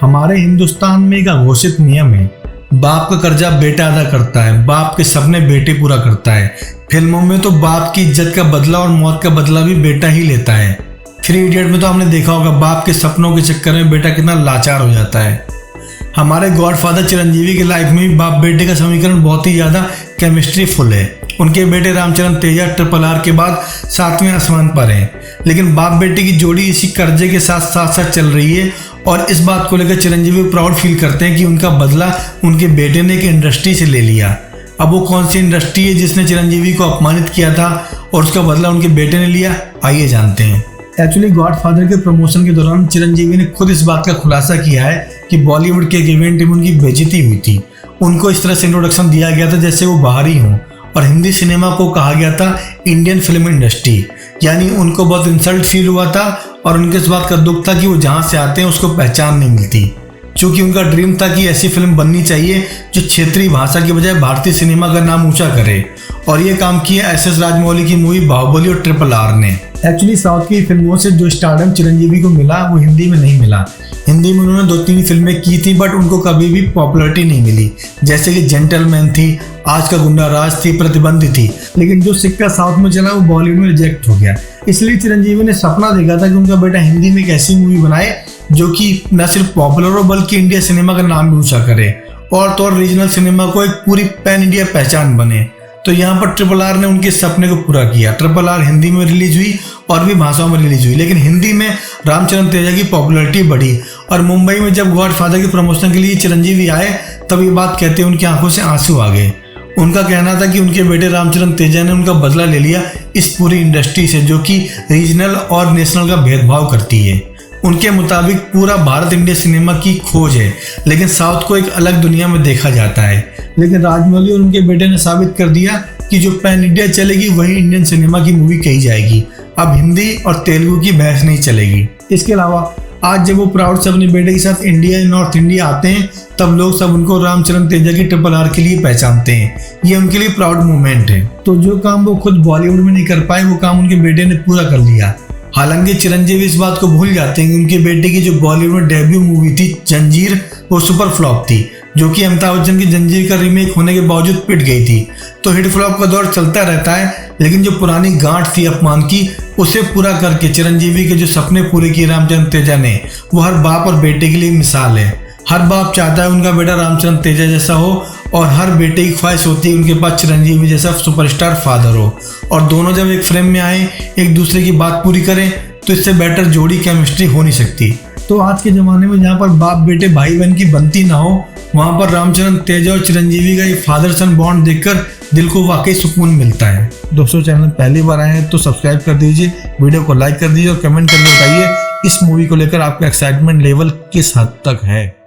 हमारे हिंदुस्तान में एक अघोषित नियम है, बाप का कर्जा बेटा अदा करता है, बाप के सपने बेटे पूरा करता है। फिल्मों में तो बाप की इज्जत का बदला और मौत का बदला भी बेटा ही लेता है। 3 इडियट में तो हमने देखा होगा बाप के सपनों के चक्कर में बेटा कितना लाचार हो जाता है। हमारे गॉडफादर चिरंजीवी की लाइफ में भी बाप बेटे का समीकरण बहुत ही ज़्यादा केमिस्ट्री फुल है। उनके बेटे रामचरण तेजा RRR के बाद 7वें आसमान पर हैं, लेकिन बाप बेटे की जोड़ी इसी कर्जे के साथ साथ साथ चल रही है। और इस बात को लेकर चिरंजीवी प्राउड फील करते हैं कि उनका बदला उनके बेटे ने एक इंडस्ट्री से ले लिया। अब वो कौन सी इंडस्ट्री है जिसने चिरंजीवी को अपमानित किया था और उसका बदला उनके बेटे ने लिया, आइए जानते हैं। एक्चुअली गॉडफादर के प्रमोशन के दौरान चिरंजीवी ने खुद इस बात का खुलासा किया है कि बॉलीवुड के एक इवेंट में उनकी बेइज्जती हुई थी। उनको इस तरह से इंट्रोडक्शन दिया गया था जैसे वो बाहरी हों, और हिंदी सिनेमा को कहा गया था इंडियन फिल्म इंडस्ट्री। यानी उनको बहुत इंसल्ट फील हुआ था और उनके इस बात का दुख था कि वो जहाँ से आते हैं उसको पहचान नहीं मिलती। क्योंकि उनका ड्रीम था कि ऐसी फिल्म बननी चाहिए जो क्षेत्रीय भाषा की बजाय भारतीय सिनेमा का नाम ऊंचा करे, और ये काम किया SS राजमौली की मूवी बाहुबली और RRR ने। एक्चुअली साउथ की फिल्मों से जो स्टारडम चिरंजीवी को मिला वो हिंदी में नहीं मिला। हिंदी में उन्होंने 2-3 फिल्में की थी, बट उनको कभी भी पॉपुलैरिटी नहीं मिली, जैसे कि जेंटलमैन थी, आज का गुंडा राज थी, प्रतिबंध थी। लेकिन जो सिक्का साउथ में चला वो बॉलीवुड में रिजेक्ट हो गया। इसलिए चिरंजीवी ने सपना देखा था कि उनका बेटा हिंदी में एक ऐसी मूवी बनाए जो कि न सिर्फ पॉपुलर हो बल्कि इंडिया सिनेमा का नाम भी ऊंचा करे, और तो और रीजनल सिनेमा को एक पूरी पैन इंडिया पहचान बने। तो यहाँ पर RRR ने उनके सपने को पूरा किया। RRR हिंदी में रिलीज हुई और भी भाषाओं में रिलीज हुई, लेकिन हिंदी में रामचरण तेजा की पॉपुलैरिटी बढ़ी। और मुंबई में जब गॉडफादर के प्रमोशन के लिए चिरंजीवी आए तब ये बात कहते उनकी आंखों से आंसू आ गए। उनका कहना था कि उनके बेटे रामचरण तेजा ने उनका बदला ले लिया इस पूरी इंडस्ट्री से जो कि रीजनल और नेशनल का भेदभाव करती है। उनके मुताबिक पूरा भारत इंडिया सिनेमा की खोज है, लेकिन साउथ को एक अलग दुनिया में देखा जाता है। लेकिन राजमौली और उनके बेटे ने साबित कर दिया कि जो पैन इंडिया चलेगी वही इंडियन सिनेमा की मूवी कही जाएगी। अब हिंदी और तेलुगु की बहस नहीं चलेगी। इसके अलावा आज जब वो प्राउड से अपने बेटे के साथ इंडिया नॉर्थ इंडिया आते हैं तब लोग सब उनको रामचरण तेजा की RRR के लिए पहचानते हैं। ये उनके लिए प्राउड मोमेंट है। तो जो काम वो खुद बॉलीवुड में नहीं कर पाए वो काम उनके बेटे ने पूरा कर लिया। हालांकि चिरंजीवी इस बात को भूल जाते हैं कि उनके बेटे की जो बॉलीवुड में डेब्यू मूवी थी जंजीर, वो सुपर फ्लॉप थी, जो कि अमिताभ बच्चन की जंजीर का रीमेक होने के बावजूद पिट गई थी। तो हिट फ्लॉप का दौर चलता रहता है, लेकिन जो पुरानी गांठ थी अपमान की उसे पूरा करके चिरंजीवी के जो सपने पूरे किए रामचरण तेजा ने, वो हर बाप और बेटे के लिए मिसाल है। हर बाप चाहता है उनका बेटा रामचरण तेजा जैसा हो, और हर बेटे की ख्वाहिश होती है उनके पास चिरंजीवी जैसा सुपरस्टार फादर हो। और दोनों जब एक फ्रेम में आए, एक दूसरे की बात पूरी करें, तो इससे बेटर जोड़ी केमिस्ट्री हो नहीं सकती। तो आज के ज़माने में जहाँ पर बाप बेटे भाई बहन की बनती ना हो, वहाँ पर रामचरण तेजा और चिरंजीवी का ये फादर सन बॉन्ड देखकर दिल को वाकई सुकून मिलता है। दोस्तों, चैनल पहली बार आए हैं तो सब्सक्राइब कर दीजिए, वीडियो को लाइक कर दीजिए और कमेंट करके बताइए इस मूवी को लेकर आपका एक्साइटमेंट लेवल किस हद तक है।